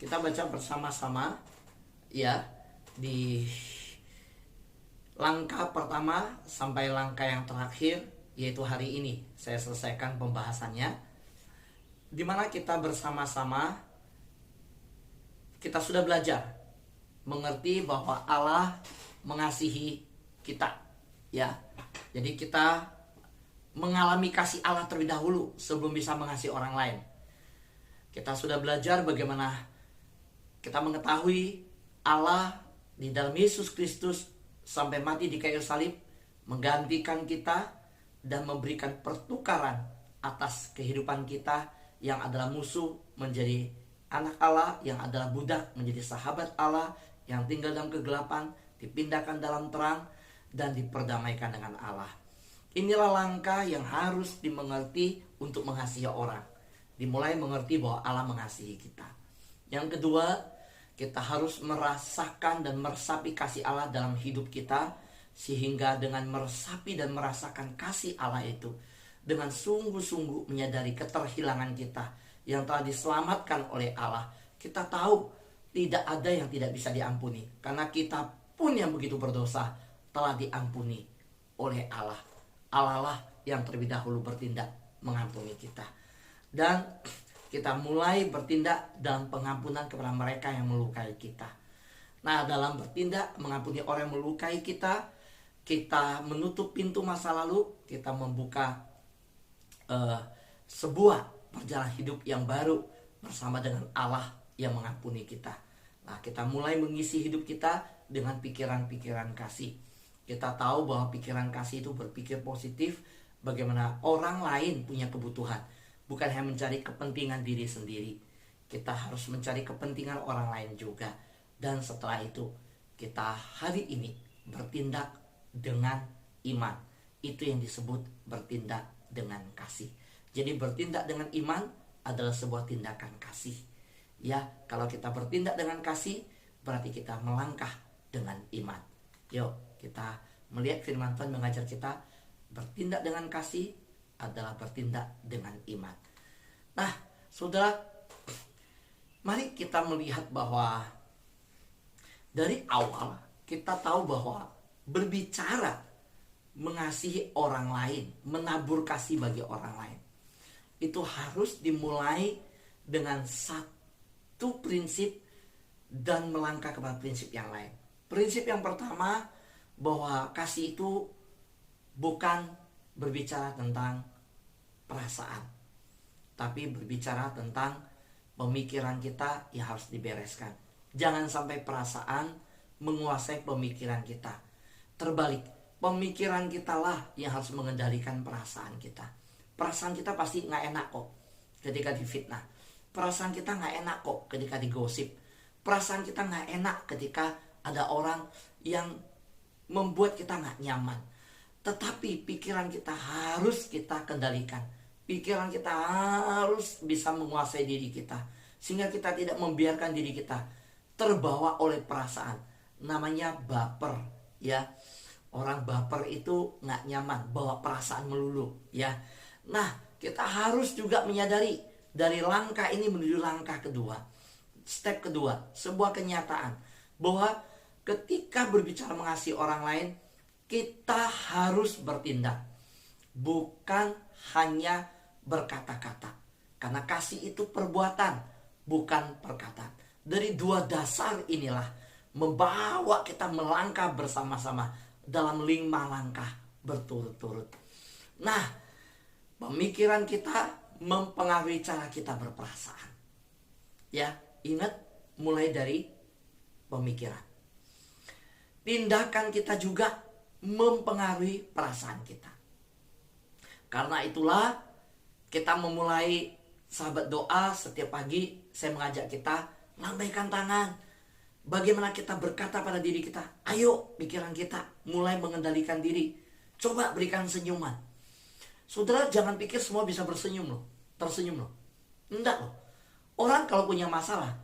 Kita baca bersama-sama ya di langkah pertama sampai langkah yang terakhir, yaitu hari ini saya selesaikan pembahasannya, di mana kita bersama-sama kita sudah belajar mengerti bahwa Allah mengasihi kita ya. Jadi kita mengalami kasih Allah terlebih dahulu sebelum bisa mengasihi orang lain. Kita sudah belajar bagaimana kita mengetahui Allah di dalam Yesus Kristus sampai mati di kayu salib menggantikan kita dan memberikan pertukaran atas kehidupan kita yang adalah musuh menjadi anak Allah, yang adalah budak menjadi sahabat Allah, yang tinggal dalam kegelapan dipindahkan dalam terang dan diperdamaikan dengan Allah. Inilah langkah yang harus dimengerti untuk mengasihi orang. Dimulai mengerti bahwa Allah mengasihi kita. Yang kedua, kita harus merasakan dan meresapi kasih Allah dalam hidup kita, sehingga dengan meresapi dan merasakan kasih Allah itu, dengan sungguh-sungguh menyadari keterhilangan kita yang telah diselamatkan oleh Allah, kita tahu tidak ada yang tidak bisa diampuni, karena kita pun yang begitu berdosa telah diampuni oleh Allah. Allah lah yang terlebih dahulu bertindak mengampuni kita. Dan kita mulai bertindak dalam pengampunan kepada mereka yang melukai kita. Nah, dalam bertindak mengampuni orang yang melukai kita, kita menutup pintu masa lalu, kita membuka sebuah perjalanan hidup yang baru bersama dengan Allah yang mengampuni kita. Nah, kita mulai mengisi hidup kita dengan pikiran-pikiran kasih. Kita tahu bahwa pikiran kasih itu berpikir positif, bagaimana orang lain punya kebutuhan. Bukan hanya mencari kepentingan diri sendiri, kita harus mencari kepentingan orang lain juga. Dan setelah itu, kita hari ini bertindak dengan iman. Itu yang disebut bertindak dengan kasih. Jadi bertindak dengan iman adalah sebuah tindakan kasih. Ya, kalau kita bertindak dengan kasih, berarti kita melangkah dengan iman. Yuk, kita melihat firman Tuhan mengajar kita bertindak dengan kasih adalah bertindak dengan iman. Nah, saudara, mari kita melihat bahwa dari awal kita tahu bahwa berbicara mengasihi orang lain, menabur kasih bagi orang lain, itu harus dimulai dengan satu prinsip dan melangkah kepada prinsip yang lain. Prinsip yang pertama, bahwa kasih itu bukan berbicara tentang perasaan, tapi berbicara tentang pemikiran kita yang harus dibereskan. Jangan sampai perasaan menguasai pemikiran kita. Terbalik, pemikiran kita lah yang harus mengendalikan perasaan kita. Perasaan kita pasti gak enak kok ketika difitnah. Perasaan kita gak enak kok ketika digosip. Perasaan kita gak enak ketika ada orang yang membuat kita gak nyaman. Tetapi pikiran kita harus kita kendalikan. Pikiran kita harus bisa menguasai diri kita, sehingga kita tidak membiarkan diri kita terbawa oleh perasaan. Namanya baper ya. Orang baper itu gak nyaman, bawa perasaan melulu ya. Nah, kita harus juga menyadari dari langkah ini menuju langkah kedua. Step kedua, sebuah kenyataan bahwa ketika berbicara mengasihi orang lain, kita harus bertindak, bukan hanya berkata-kata. Karena kasih itu perbuatan, bukan perkataan. Dari dua dasar inilah membawa kita melangkah bersama-sama dalam 5 langkah berturut-turut. Nah, pemikiran kita mempengaruhi cara kita berperasaan. Ya, ingat, mulai dari pemikiran. Tindakan kita juga mempengaruhi perasaan kita. Karena itulah kita memulai sahabat doa setiap pagi. Saya mengajak kita lambaikan tangan. Bagaimana kita berkata pada diri kita, ayo pikiran kita mulai mengendalikan diri. Coba berikan senyuman. Saudara, jangan pikir semua bisa bersenyum loh, tersenyum loh. Enggak loh. Orang kalau punya masalah,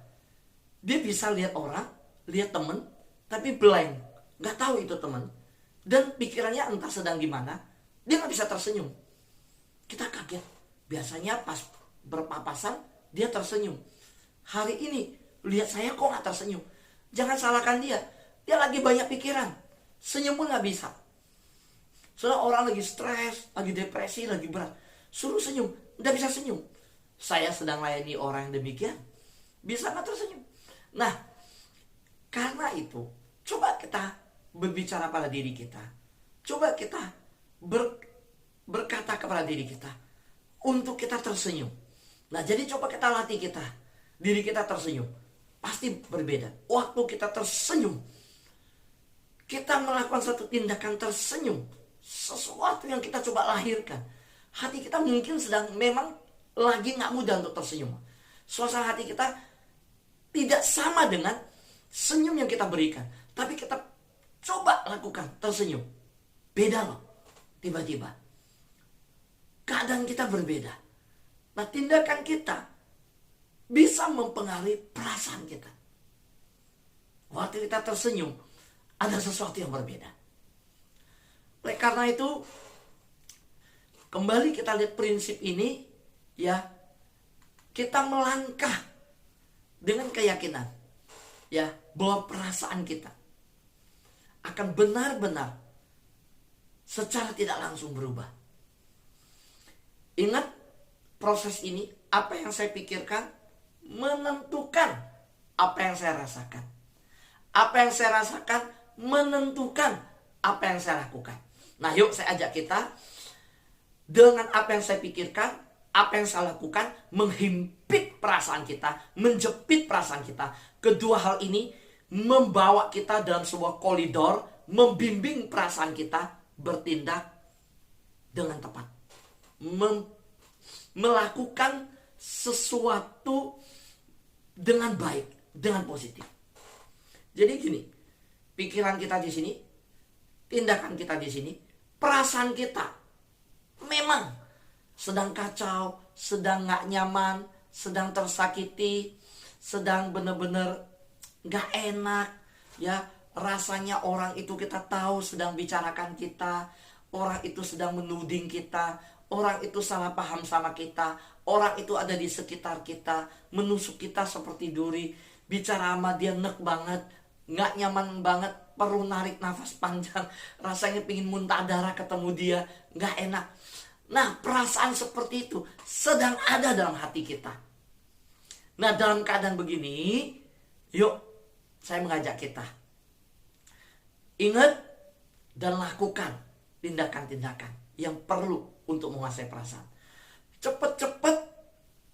dia bisa lihat orang, lihat temen, tapi blank, nggak tahu itu teman, dan pikirannya entah sedang gimana, dia nggak bisa tersenyum. Kita kaget. Biasanya pas berpapasan dia tersenyum. Hari ini lihat saya kok gak tersenyum. Jangan salahkan dia. Dia lagi banyak pikiran. Senyum pun gak bisa. Soalnya orang lagi stres, lagi depresi, lagi berat. Suruh senyum, gak bisa senyum. Saya sedang layani orang yang demikian. Bisa gak tersenyum? Nah, karena itu, coba kita berbicara pada diri kita. Coba kita berkata kepada diri kita untuk kita tersenyum. Nah, jadi coba kita latih diri kita tersenyum. Pasti berbeda. Waktu kita tersenyum, kita melakukan satu tindakan tersenyum, sesuatu yang kita coba lahirkan. Hati kita mungkin sedang memang lagi gak mudah untuk tersenyum. Suasana hati kita tidak sama dengan senyum yang kita berikan. Tapi kita coba lakukan tersenyum. Beda loh. Tiba-tiba keadaan kita berbeda. Nah, tindakan kita bisa mempengaruhi perasaan kita. Waktu kita tersenyum, ada sesuatu yang berbeda. Oleh karena itu, kembali kita lihat prinsip ini, ya, kita melangkah dengan keyakinan, ya, bahwa perasaan kita akan benar-benar secara tidak langsung berubah. Ingat, proses ini, apa yang saya pikirkan menentukan apa yang saya rasakan. Apa yang saya rasakan menentukan apa yang saya lakukan. Nah, yuk saya ajak kita dengan apa yang saya pikirkan, apa yang saya lakukan, menghimpit perasaan kita, menjepit perasaan kita. Kedua hal ini membawa kita dalam sebuah koridor, membimbing perasaan kita bertindak dengan tepat. Melakukan sesuatu dengan baik, dengan positif. Jadi gini, pikiran kita di sini, tindakan kita di sini, perasaan kita memang sedang kacau, sedang gak nyaman, sedang tersakiti, sedang benar-benar gak enak, ya. Rasanya orang itu kita tahu sedang bicarakan kita, orang itu sedang menuding kita, orang itu salah paham sama kita, orang itu ada di sekitar kita, menusuk kita seperti duri, bicara sama dia nek banget, gak nyaman banget, perlu narik nafas panjang, rasanya pingin muntah darah ketemu dia, gak enak. Nah, perasaan seperti itu sedang ada dalam hati kita. Nah, dalam keadaan begini, yuk saya mengajak kita, ingat dan lakukan tindakan-tindakan yang perlu untuk menguasai perasaan. Cepat-cepat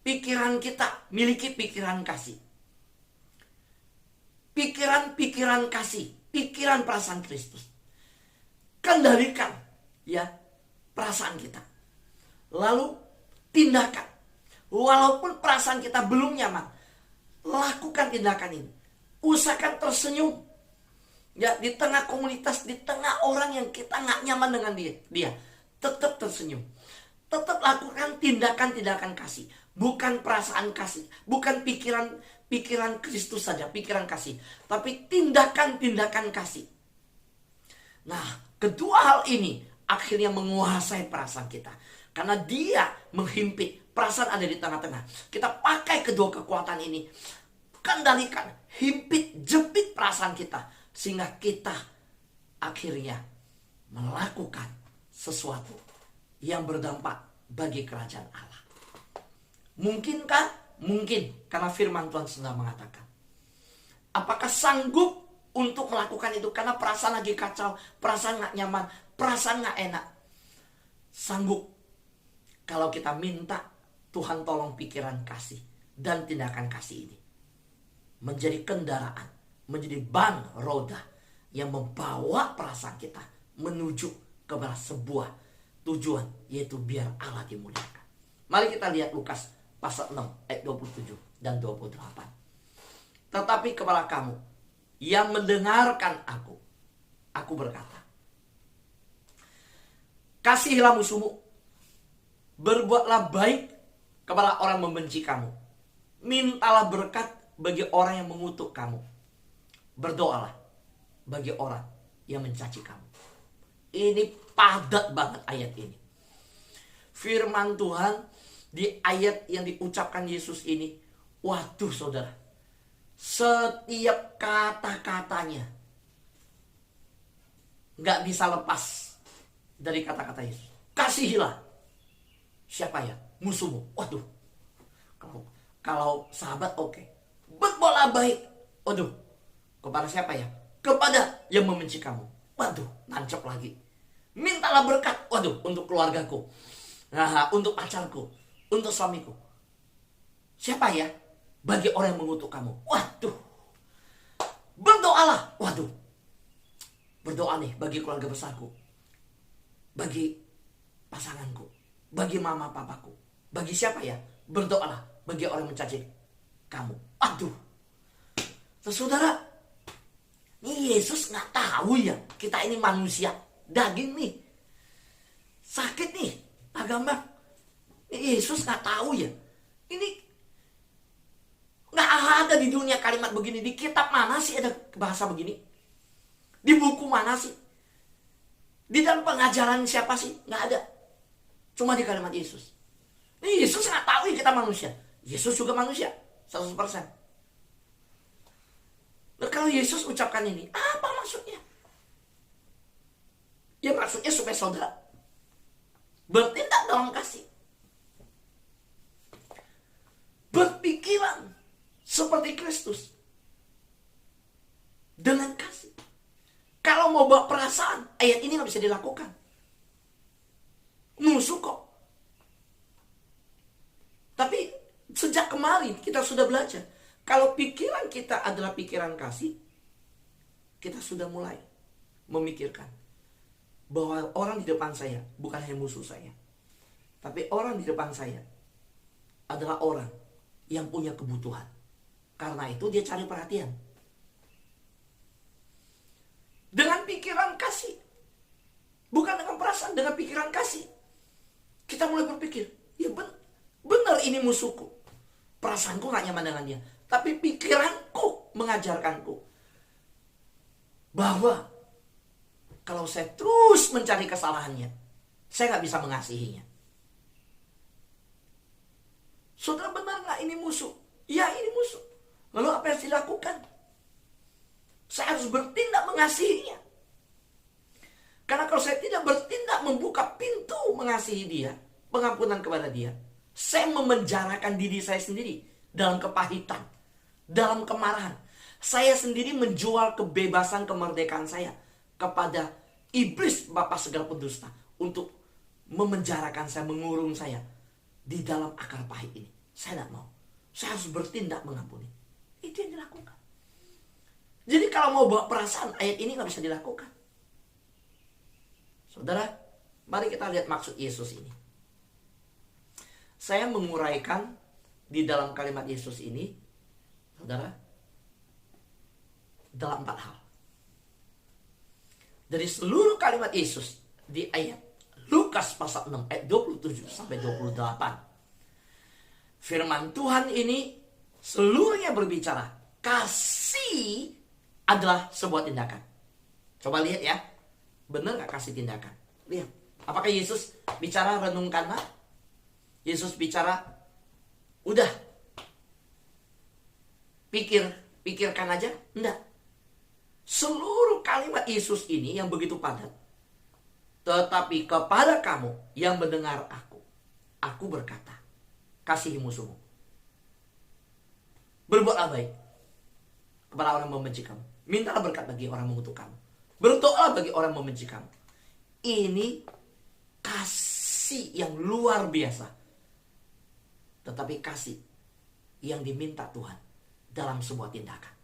pikiran kita, miliki pikiran kasih. Pikiran-pikiran kasih, pikiran perasaan Kristus. Kendalikan, ya, perasaan kita. Lalu tindakan. Walaupun perasaan kita belum nyaman, lakukan tindakan ini. Usahakan tersenyum. Ya, di tengah komunitas, di tengah orang yang kita gak nyaman dengan dia, tetap tersenyum. Tetap lakukan tindakan-tindakan kasih. Bukan perasaan kasih, bukan pikiran Kristus saja, pikiran kasih, tapi tindakan-tindakan kasih. Nah, kedua hal ini akhirnya menguasai perasaan kita. Karena dia menghimpit, perasaan ada di tengah-tengah. Kita pakai kedua kekuatan ini, kendalikan, himpit, jepit perasaan kita, sehingga kita akhirnya melakukan sesuatu yang berdampak bagi kerajaan Allah. Mungkinkah? Mungkin, karena firman Tuhan sedang mengatakan. Apakah sanggup untuk melakukan itu? Karena perasaan lagi kacau, perasaan gak nyaman, perasaan gak enak. Sanggup kalau kita minta Tuhan tolong pikiran kasih dan tindakan kasih ini menjadi kendaraan, menjadi ban roda yang membawa perasaan kita menuju kepada sebuah tujuan, yaitu biar Allah dimuliakan. Mari kita lihat Lukas pasal 6 ayat 27 dan 28. Tetapi kepada kamu yang mendengarkan aku berkata, kasihilah musuhmu, berbuatlah baik kepada orang membenci kamu, mintalah berkat bagi orang yang mengutuk kamu, berdoalah bagi orang yang mencaci kamu. Ini padat banget ayat ini. Firman Tuhan di ayat yang diucapkan Yesus ini, waduh saudara, Setiap kata-katanya nggak bisa lepas dari kata-kata Yesus. Kasihilah. Siapa ya? Musuhmu. Waduh. Kalau sahabat oke. Berbuatlah baik. Waduh. Kepada siapa ya? Kepada yang membenci kamu. Waduh, nancep lagi. Mintalah berkat. Waduh, untuk keluargaku. Nah, untuk pacarku. Untuk suamiku. Siapa ya? Bagi orang yang mengutuk kamu. Waduh. Berdoalah. Waduh. Berdoa nih bagi keluarga besarku. Bagi pasanganku. Bagi mama papaku. Bagi siapa ya? Berdoalah bagi orang yang mencaci kamu. Aduh. Saudara, ini Yesus nggak tahu ya, kita ini manusia daging nih, sakit nih, agama. Yesus nggak tahu ya, ini nggak ada di dunia kalimat begini. Di kitab mana sih ada bahasa begini? Di buku mana sih? Di dalam pengajaran siapa sih? Nggak ada. Cuma di kalimat Yesus. Ini Yesus nggak tahu ya kita manusia. Yesus juga manusia, 100%. Nah, kalau Yesus ucapkan ini, apa maksudnya? Ya maksudnya supaya saudara bertindak dalam kasih. Berpikiran seperti Kristus. Dengan kasih. Kalau mau bawa perasaan, ayat ini nggak bisa dilakukan. Musuh kok. Tapi sejak kemarin kita sudah belajar. Kalau pikiran kita adalah pikiran kasih, kita sudah mulai memikirkan bahwa orang di depan saya bukan hanya musuh saya, tapi orang di depan saya adalah orang yang punya kebutuhan. Karena itu dia cari perhatian. Dengan pikiran kasih. Bukan dengan perasaan, dengan pikiran kasih. Kita mulai berpikir, ya benar ini musuhku. Perasaanku gak nyaman dengan dia. Tapi pikiranku mengajarkanku bahwa kalau saya terus mencari kesalahannya, saya gak bisa mengasihinya. Saudara, benar gak ini musuh? Ya, ini musuh. Lalu apa yang harus dilakukan? Saya harus bertindak mengasihinya. Karena kalau saya tidak bertindak membuka pintu mengasihi dia, pengampunan kepada dia, saya memenjarakan diri saya sendiri dalam kepahitan, dalam kemarahan. Saya sendiri menjual kebebasan, kemerdekaan saya kepada iblis, bapa segala pendusta, untuk memenjarakan saya, mengurung saya di dalam akar pahit ini. Saya tidak mau. Saya harus bertindak mengampuni. Itu yang dilakukan. Jadi kalau mau bawa perasaan, ayat ini gak bisa dilakukan. Saudara, mari kita lihat maksud Yesus ini. Saya menguraikan di dalam kalimat Yesus ini, saudara, dalam 4 hal. Dari seluruh kalimat Yesus di ayat Lukas pasal 6 ayat 27 sampai 28. Firman Tuhan ini seluruhnya berbicara kasih adalah sebuah tindakan. Coba lihat ya, benar gak kasih tindakan? Lihat, apakah Yesus bicara renungkanlah? Yesus bicara, udah, pikirkan aja? Enggak. Seluruh kalimat Yesus ini yang begitu padat. Tetapi kepada kamu yang mendengar aku berkata, kasihi musuhmu. Berbuatlah baik kepada orang yang membenci kamu. Mintalah berkat bagi orang yang mengutuk kamu. Berdoalah bagi orang yang membenci kamu. Ini kasih yang luar biasa. Tetapi kasih yang diminta Tuhan dalam sebuah tindakan.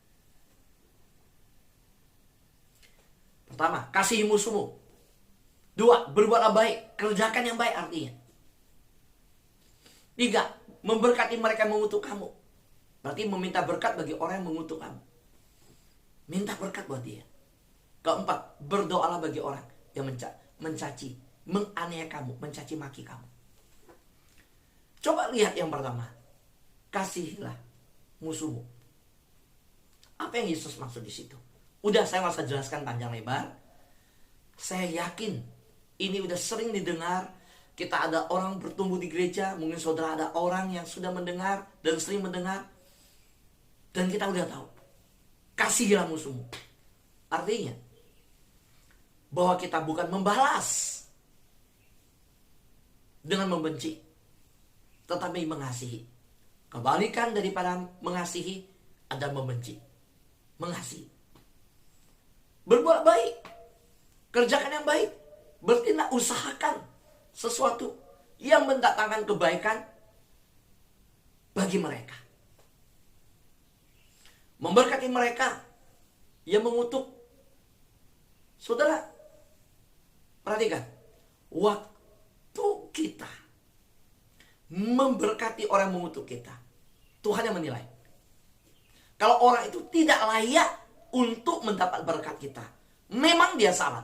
Pertama, kasihi musuhmu. 2, berbuatlah baik. Kerjakan yang baik artinya. 3, memberkati mereka yang mengutuk kamu. Berarti meminta berkat bagi orang yang mengutuk kamu. Minta berkat buat dia. 4, berdoalah bagi orang yang mencaci, menganiaya kamu, mencaci maki kamu. Coba lihat yang pertama. Kasihilah musuhmu. Apa yang Yesus maksud di situ? Udah, saya nggak usah jelaskan panjang lebar. Saya yakin ini udah sering didengar. Kita ada orang bertumbuh di gereja. Mungkin saudara ada orang yang sudah mendengar dan sering mendengar. Dan kita udah tahu, kasihilah musuhmu. Artinya bahwa kita bukan membalas dengan membenci, tetapi mengasihi. Kebalikan daripada mengasihi adalah membenci. Mengasihi. Berbuat baik, kerjakan yang baik, bertindak, usahakan sesuatu yang mendatangkan kebaikan bagi mereka. Memberkati mereka yang mengutuk. Saudara, perhatikan, waktu kita memberkati orang yang mengutuk kita, Tuhan yang menilai. Kalau orang itu tidak layak untuk mendapat berkat kita, memang dia salah.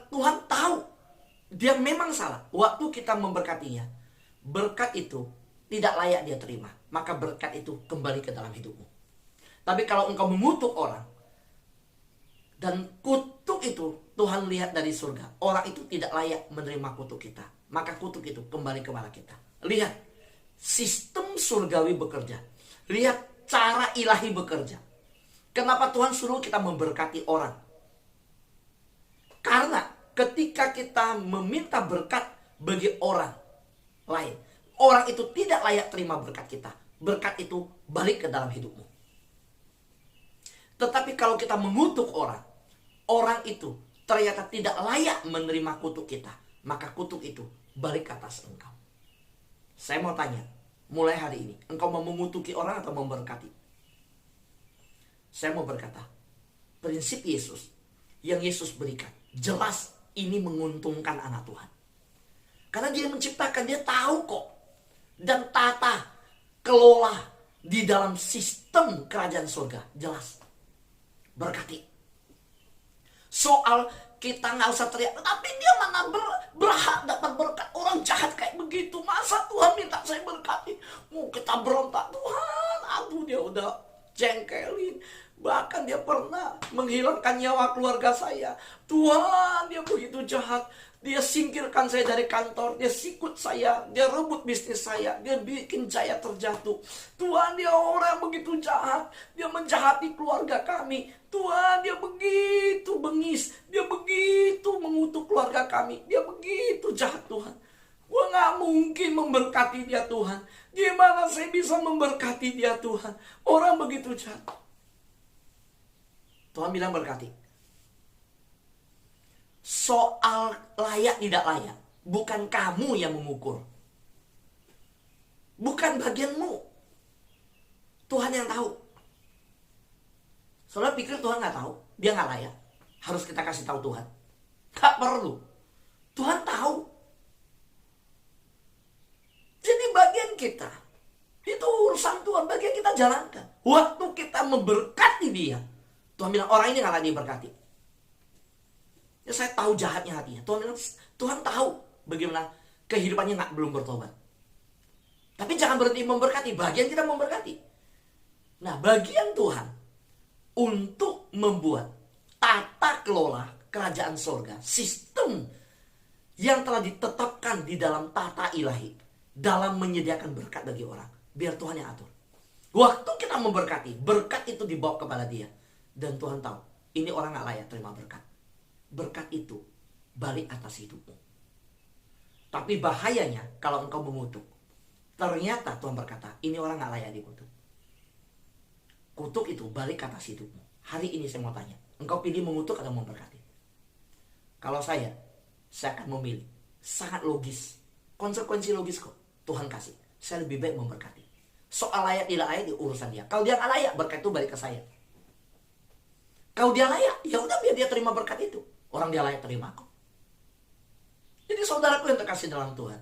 Tuhan tahu dia memang salah. Waktu kita memberkatinya, berkat itu tidak layak dia terima, maka berkat itu kembali ke dalam hidupmu. Tapi kalau engkau mengutuk orang, dan kutuk itu Tuhan lihat dari surga, orang itu tidak layak menerima kutuk kita, maka kutuk itu kembali kepada kita. Lihat sistem surgawi bekerja, lihat cara ilahi bekerja. Kenapa Tuhan suruh kita memberkati orang? Karena ketika kita meminta berkat bagi orang lain, orang itu tidak layak terima berkat kita, berkat itu balik ke dalam hidupmu. Tetapi kalau kita mengutuk orang, orang itu ternyata tidak layak menerima kutuk kita, maka kutuk itu balik ke atas engkau. Saya mau tanya, mulai hari ini, engkau mau mengutuki orang atau memberkati? Saya mau berkata, prinsip Yesus yang Yesus berikan, jelas ini menguntungkan anak Tuhan. Karena dia menciptakan, dia tahu kok. Dan tata kelola di dalam sistem kerajaan surga, jelas. Berkati. Soal kita nggak usah teriak, tapi dia mana berhak dapat berkat. Orang jahat kayak begitu, masa Tuhan minta saya berkati? Kita berontak, Tuhan, aduh dia udah jengkelin. Bahkan dia pernah menghilangkan nyawa keluarga saya. Tuhan, dia begitu jahat. Dia singkirkan saya dari kantor, dia sikut saya, dia rebut bisnis saya, dia bikin saya terjatuh. Tuhan, dia orang begitu jahat, dia menjahati keluarga kami. Tuhan, dia begitu bengis, dia begitu mengutuk keluarga kami, dia begitu jahat Tuhan. Gua gak mungkin memberkati dia Tuhan. Gimana saya bisa memberkati dia Tuhan? Orang begitu jahat. Tuhan bilang berkati. Soal layak tidak layak, bukan kamu yang mengukur. Bukan bagianmu. Tuhan yang tahu. Saudara pikir Tuhan gak tahu? Dia gak layak. Harus kita kasih tahu Tuhan. Gak perlu. Tuhan tahu. Jadi bagian kita, itu urusan Tuhan, bagian kita jalankan. Waktu kita memberkati dia, Tuhan bilang orang ini gak layak diberkati. Ya saya tahu jahatnya hatinya. Tuhan bilang, Tuhan tahu bagaimana kehidupannya belum bertobat. Tapi jangan berhenti memberkati. Bagian kita memberkati. Nah, bagian Tuhan untuk membuat tata kelola kerajaan surga, sistem yang telah ditetapkan di dalam tata ilahi, dalam menyediakan berkat bagi orang. Biar Tuhan yang atur. Waktu kita memberkati, berkat itu dibawa kepada dia. Dan Tuhan tahu, ini orang gak layak terima berkat. Berkat itu balik atas hidupmu. Tapi bahayanya kalau engkau mengutuk, ternyata Tuhan berkata, ini orang gak layak dikutuk. Kutuk itu balik atas hidupmu. Hari ini saya mau tanya, engkau pilih mengutuk atau memberkati? Kalau saya akan memilih. Sangat logis. Konsekuensi logis kok. Tuhan kasih. Saya lebih baik memberkati. Soal layak tidak layak di urusan dia. Kalau dia gak layak, berkat itu balik ke saya. Kalau dia layak, ya udah biar dia terima berkat itu. Orang dia layak terima kok. Jadi saudaraku yang terkasih dalam Tuhan,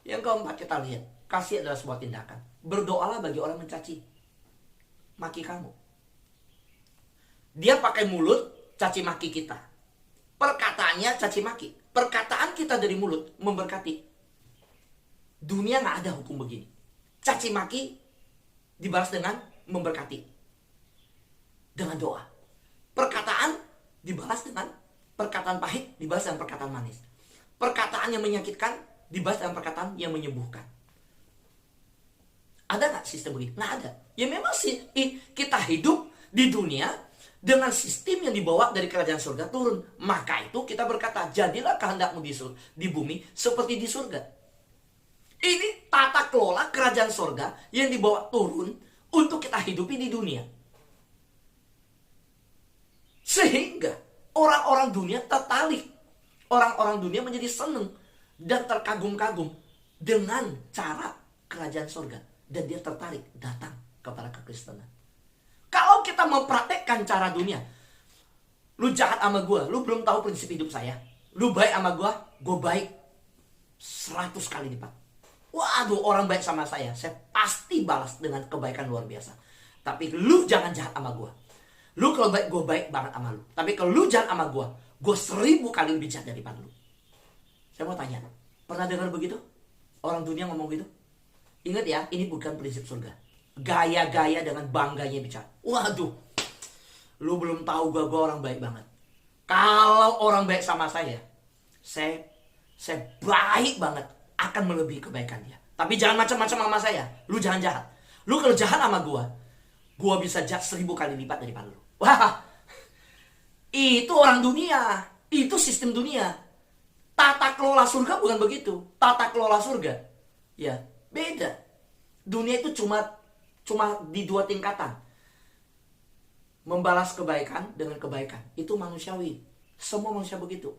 yang keempat kita lihat, kasih adalah sebuah tindakan. Berdoalah bagi orang mencaci maki kamu. Dia pakai mulut caci maki kita. Perkataannya caci maki. Perkataan kita dari mulut memberkati. Dunia gak ada hukum begini. Caci maki dibalas dengan memberkati. Dengan doa. Perkataan dibalas dengan perkataan pahit, dibalas dengan perkataan manis. Perkataan yang menyakitkan dibalas dengan perkataan yang menyembuhkan. Ada nggak sistem begini? Nggak ada. Ya memang sih kita hidup di dunia dengan sistem yang dibawa dari kerajaan surga turun. Maka itu kita berkata, jadilah kehendakmu di bumi seperti di surga. Ini tata kelola kerajaan surga yang dibawa turun untuk kita hidupi di dunia. Sehingga orang-orang dunia tertarik. Orang-orang dunia menjadi senang dan terkagum-kagum dengan cara kerajaan surga. Dan dia tertarik datang kepada kekristenan. Kalau kita mempraktekkan cara dunia, lu jahat sama gue, lu belum tahu prinsip hidup saya. Lu baik sama gue baik 100 kali lipat. Waduh, orang baik sama saya pasti balas dengan kebaikan luar biasa. Tapi lu jangan jahat sama gue. Lu kalau baik, gue baik banget sama lu. Tapi kalau lu jahat sama gue 1000 kali lebih jahat daripada lu. Saya mau tanya, pernah dengar begitu? Orang dunia ngomong gitu? Ingat ya, ini bukan prinsip surga. Gaya-gaya dengan bangganya bicara. Waduh, lu belum tahu gue orang baik banget. Kalau orang baik sama saya baik banget, akan melebihi kebaikan dia. Tapi jangan macam-macam sama saya. Lu jangan jahat. Lu kalau jahat sama gue bisa jahat 1000 kali lipat daripada lu. Wah, itu orang dunia. Itu sistem dunia. Tata kelola surga bukan begitu. Tata kelola surga, ya beda. Dunia itu cuma di 2 tingkatan. Membalas kebaikan dengan kebaikan. Itu manusiawi. Semua manusia begitu.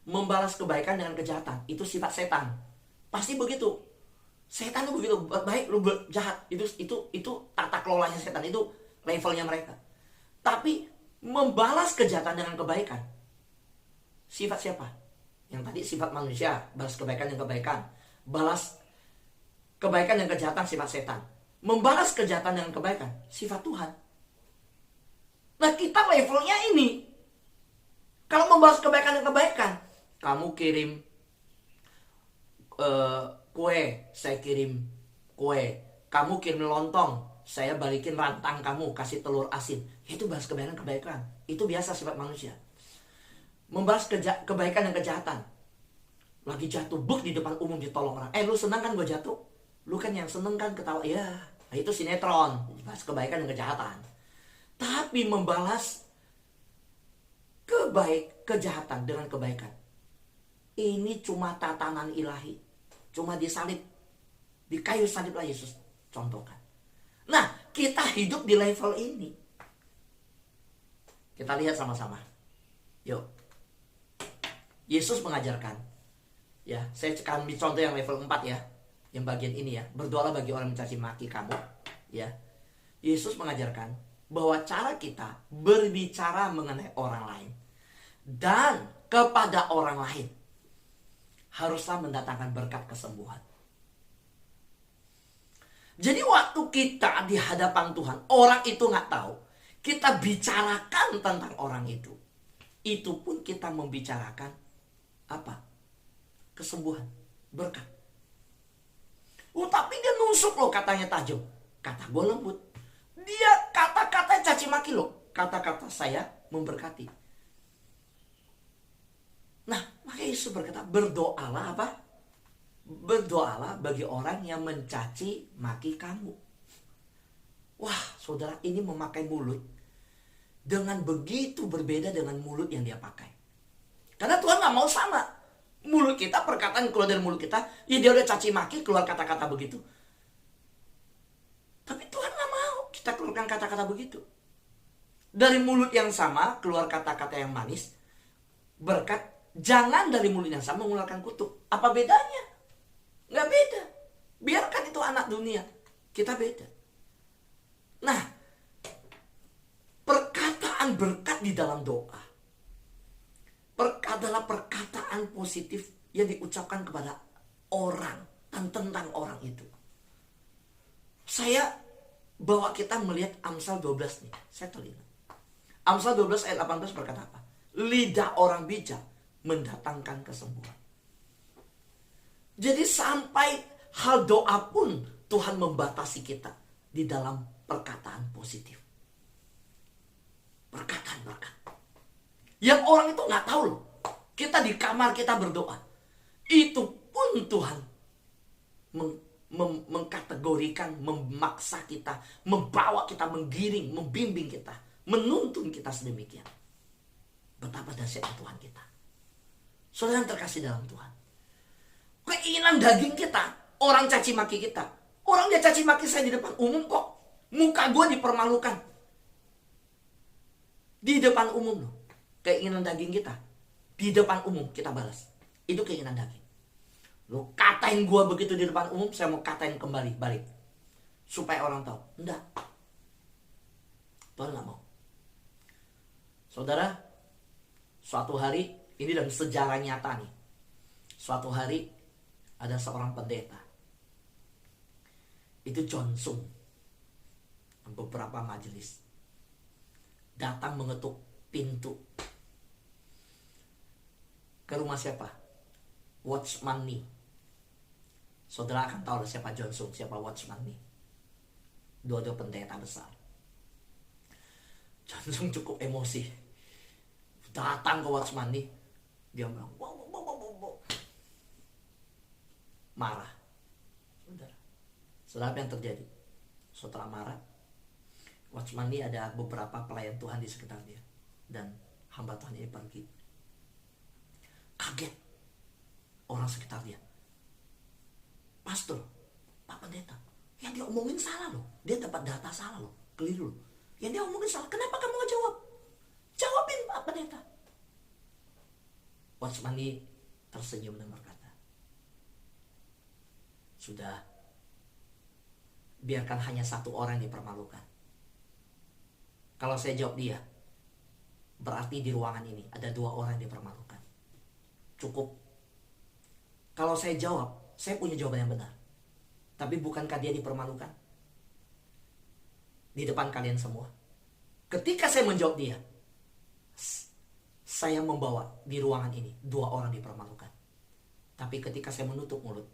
Membalas kebaikan dengan kejahatan. Itu sifat setan. Pasti begitu. Setan itu begitu. Baik, lu jahat. Itu tata kelolanya setan. Itu levelnya mereka. Tapi membalas kejahatan dengan kebaikan. Sifat siapa? Yang tadi sifat manusia. Balas kebaikan dengan kebaikan. Balas kebaikan dan kejahatan sifat setan. Membalas kejahatan dengan kebaikan sifat Tuhan. Nah, kita levelnya ini. Kalau membalas kebaikan dan kebaikan, kamu kirim kue, saya kirim kue. Kamu kirim lontong, saya balikin rantang kamu, kasih telur asin. Itu balas kebaikan dan kebaikan. Itu biasa sifat manusia. Membalas kebaikan dan kejahatan. Lagi jatuh, buk di depan umum ditolong orang. Lu senang kan gue jatuh? Lu kan yang seneng kan ketawa. Ya, itu sinetron. Balas kebaikan dan kejahatan. Tapi membalas kejahatan dengan kebaikan, ini cuma tatanan ilahi. Cuma disalib. Di kayu saliblah Yesus contohkan. Nah, kita hidup di level ini. Kita lihat sama-sama. Yuk. Yesus mengajarkan. Ya, saya akan ambil contoh yang level 4 ya. Yang bagian ini ya. Berdoalah bagi orang mencaci maki kamu. Ya. Yesus mengajarkan bahwa cara kita berbicara mengenai orang lain dan kepada orang lain haruslah mendatangkan berkat kesembuhan. Jadi waktu kita di hadapan Tuhan, orang itu gak tahu, kita bicarakan tentang orang itu. Itu pun kita membicarakan apa? Kesembuhan, berkat. Tapi dia nusuk loh, katanya tajam. Kata gue lembut. Dia kata-kata caci maki loh. Kata-kata saya memberkati. Nah, maka Yesus berkata, berdoalah apa? Berdoalah bagi orang yang mencaci maki kamu. Wah, saudara, ini memakai mulut dengan begitu berbeda dengan mulut yang dia pakai. Karena Tuhan gak mau sama. Mulut kita, perkataan keluar dari mulut kita, ya dia udah caci maki, keluar kata-kata begitu. Tapi Tuhan gak mau kita keluarkan kata-kata begitu. Dari mulut yang sama keluar kata-kata yang manis, berkat. Jangan dari mulut yang sama mengeluarkan kutuk. Apa bedanya? Gak beda. Biarkan itu anak dunia. Kita beda. Nah, perkataan berkat di dalam doa adalah perkataan positif yang diucapkan kepada orang dan tentang orang itu. Saya bawa kita melihat Amsal 12 nih. Saya telinga. Amsal 12 ayat 18 berkata apa? Lidah orang bijak mendatangkan kesembuhan. Jadi sampai hal doa pun Tuhan membatasi kita di dalam perkataan positif. Perkataan berkat. Yang orang itu gak tahu loh. Kita di kamar kita berdoa. Itu pun Tuhan mengkategorikan, memaksa kita, membawa kita, menggiring, membimbing kita, menuntun kita sedemikian. Betapa dahsyatnya Tuhan kita. Saudara yang terkasih dalam Tuhan, keinginan daging kita, orang caci maki kita. Orang dia caci maki saya di depan umum kok. Muka gue dipermalukan. Di depan umum loh. Keinginan daging kita. Di depan umum kita balas. Itu keinginan daging. Lo katain gue begitu di depan umum, saya mau katain kembali, balik. Supaya orang tahu. Enggak. Tuhan gak mau. Saudara, suatu hari, ini dalam sejarah nyata nih. Suatu hari, ada seorang pendeta. Itu John Sung. Beberapa majelis. Datang mengetuk pintu. Ke rumah siapa? Watchman Nee. Saudara akan tahu siapa John Sung, siapa Watchman Nee. Dua-dua pendeta besar. John Sung cukup emosi. Datang ke Watchman Nee. Dia bilang, wow. Marah. Saudara, apa yang terjadi? Setelah marah, Watchman Nee ada beberapa pelayan Tuhan di sekitar dia. Dan hamba Tuhan ini pergi. Kaget orang sekitar dia. Pastor, Pak Pendeta, yang dia omongin salah loh. Dia dapat data salah loh, keliru loh. Yang dia omongin salah, kenapa kamu gak jawab? Jawabin Pak Pendeta. Watchman Nee tersenyum dan berkata, sudah, biarkan hanya satu orang yang dipermalukan. Kalau saya jawab dia, berarti di ruangan ini ada dua orang yang dipermalukan. Cukup. Kalau saya jawab, saya punya jawaban yang benar. Tapi bukankah dia dipermalukan? Di depan kalian semua. Ketika saya menjawab dia, saya membawa di ruangan ini dua orang dipermalukan. Tapi ketika saya menutup mulut,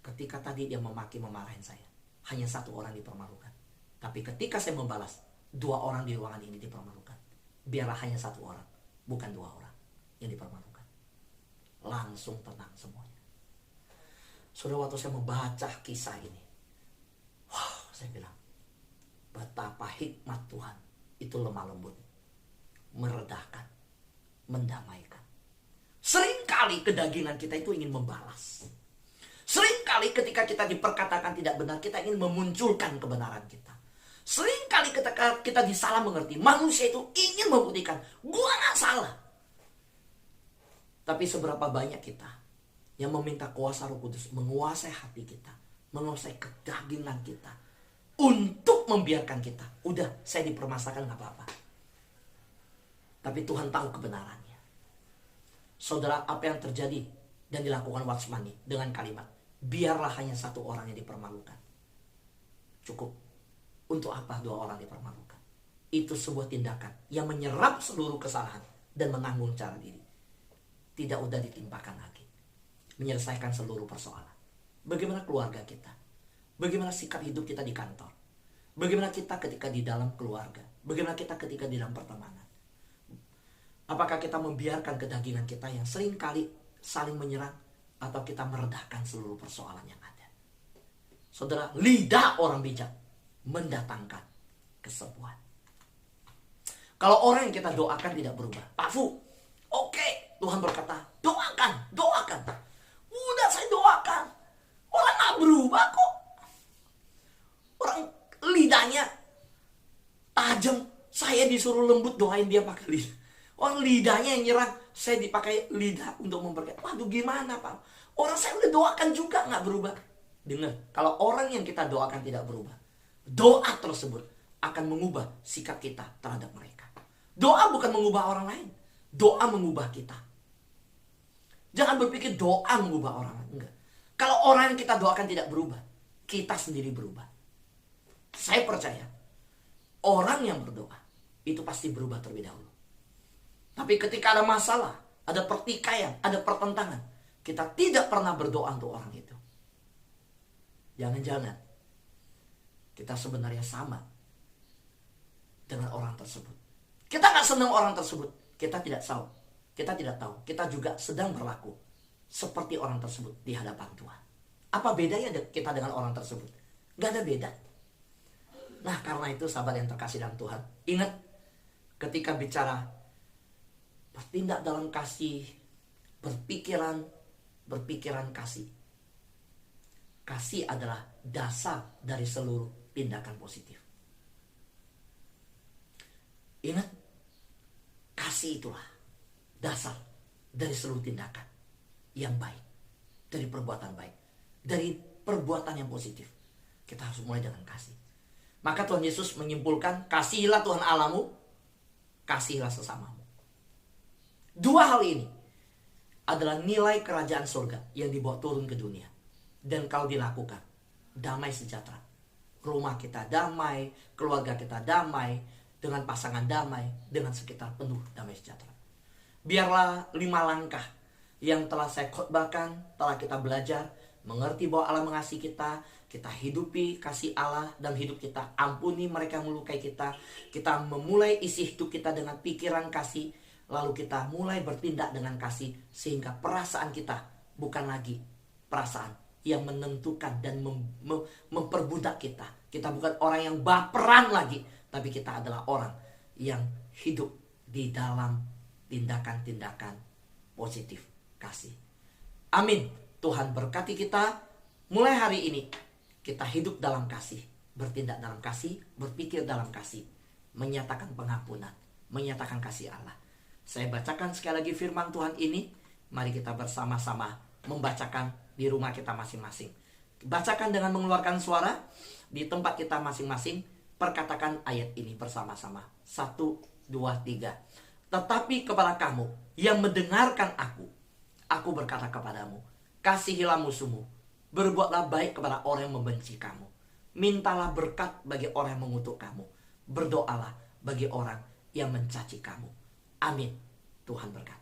ketika tadi dia memarahin saya, hanya satu orang dipermalukan. Tapi ketika saya membalas, dua orang di ruangan ini dipermalukan. Biarlah hanya satu orang, bukan dua orang yang dipermalukan. Langsung tenang semuanya. Saudara, waktu saya membaca kisah ini, wow, saya bilang, betapa hikmat Tuhan itu lemah lembut, meredahkan, mendamaikan. Seringkali kedagingan kita itu ingin membalas. Seringkali ketika kita diperkatakan tidak benar, kita ingin memunculkan kebenaran kita. Seringkali ketika kita disalah mengerti, manusia itu ingin membuktikan, gua gak salah. Tapi seberapa banyak kita yang meminta kuasa Roh Kudus menguasai hati kita, menguasai kedagingan kita, untuk membiarkan kita, udah saya dipermasalahkan gak apa-apa. Tapi Tuhan tahu kebenarannya. Saudara, apa yang terjadi dan dilakukan Watchman Nee dengan kalimat, biarlah hanya satu orang yang dipermalukan. Cukup. Untuk apa dua orang dipermalukan? Itu sebuah tindakan yang menyerap seluruh kesalahan dan menanggung cara diri. Tidak udah ditimpakan lagi. Menyelesaikan seluruh persoalan. Bagaimana keluarga kita? Bagaimana sikap hidup kita di kantor? Bagaimana kita ketika di dalam keluarga? Bagaimana kita ketika di dalam pertemanan? Apakah kita membiarkan kedagingan kita yang seringkali saling menyerang, atau kita meredahkan seluruh persoalan yang ada? Saudara, lidah orang bijak mendatangkan kesembuhan. Kalau orang yang kita doakan tidak berubah, Pak Fu, oke, Tuhan berkata, doakan. Udah saya doakan. Orang gak berubah kok. Orang lidahnya tajam, saya disuruh lembut, doain dia pakai lidah. Orang lidahnya yang nyerang, saya dipakai lidah untuk memberkati. Waduh, gimana Pak? Orang saya udah doakan juga gak berubah. Dengar, kalau orang yang kita doakan tidak berubah, doa tersebut akan mengubah sikap kita terhadap mereka. Doa bukan mengubah orang lain, doa mengubah kita. Jangan berpikir doa mengubah orang lain. Enggak. Kalau orang yang kita doakan tidak berubah, kita sendiri berubah. Saya percaya orang yang berdoa itu pasti berubah terlebih dahulu. Tapi ketika ada masalah, ada pertikaian, ada pertentangan, kita tidak pernah berdoa untuk orang itu. Jangan-jangan kita sebenarnya sama dengan orang tersebut. Kita gak senang orang tersebut, kita tidak tahu. Kita tidak tahu, kita juga sedang berlaku seperti orang tersebut di hadapan Tuhan. Apa bedanya kita dengan orang tersebut? Gak ada beda. Nah, karena itu sahabat yang terkasih dalam Tuhan, ingat, ketika bicara bertindak dalam kasih, berpikiran kasih. Kasih adalah dasar dari seluruh tindakan positif. Ingat, kasih itulah dasar dari seluruh tindakan yang baik, dari perbuatan baik, dari perbuatan yang positif. Kita harus mulai dengan kasih. Maka Tuhan Yesus menyimpulkan, kasihilah Tuhan Allahmu, kasihilah sesamamu. Dua hal ini adalah nilai kerajaan surga yang dibawa turun ke dunia. Dan kalau dilakukan, damai sejahtera. Rumah kita damai, keluarga kita damai, dengan pasangan damai, dengan sekitar penuh damai sejahtera. Biarlah 5 langkah yang telah saya khotbahkan, telah kita belajar, mengerti bahwa Allah mengasihi kita, kita hidupi kasih Allah dalam hidup kita, ampuni mereka yang melukai kita, kita memulai isi hidup kita dengan pikiran kasih, lalu kita mulai bertindak dengan kasih, sehingga perasaan kita bukan lagi perasaan yang menentukan dan memperbudak kita. Kita bukan orang yang baperan lagi, tapi kita adalah orang yang hidup di dalam tindakan-tindakan positif kasih. Amin. Tuhan berkati kita. Mulai hari ini kita hidup dalam kasih, bertindak dalam kasih, berpikir dalam kasih, menyatakan pengampunan, menyatakan kasih Allah. Saya bacakan sekali lagi firman Tuhan ini. Mari kita bersama-sama membacakan di rumah kita masing-masing. Bacakan dengan mengeluarkan suara di tempat kita masing-masing. Perkatakan ayat ini bersama-sama. 1, 2, 3. Tetapi kepada kamu yang mendengarkan aku berkata kepadamu, kasihilah musuhmu, berbuatlah baik kepada orang yang membenci kamu, mintalah berkat bagi orang yang mengutuk kamu, berdoalah bagi orang yang mencaci kamu. Amin. Tuhan berkati.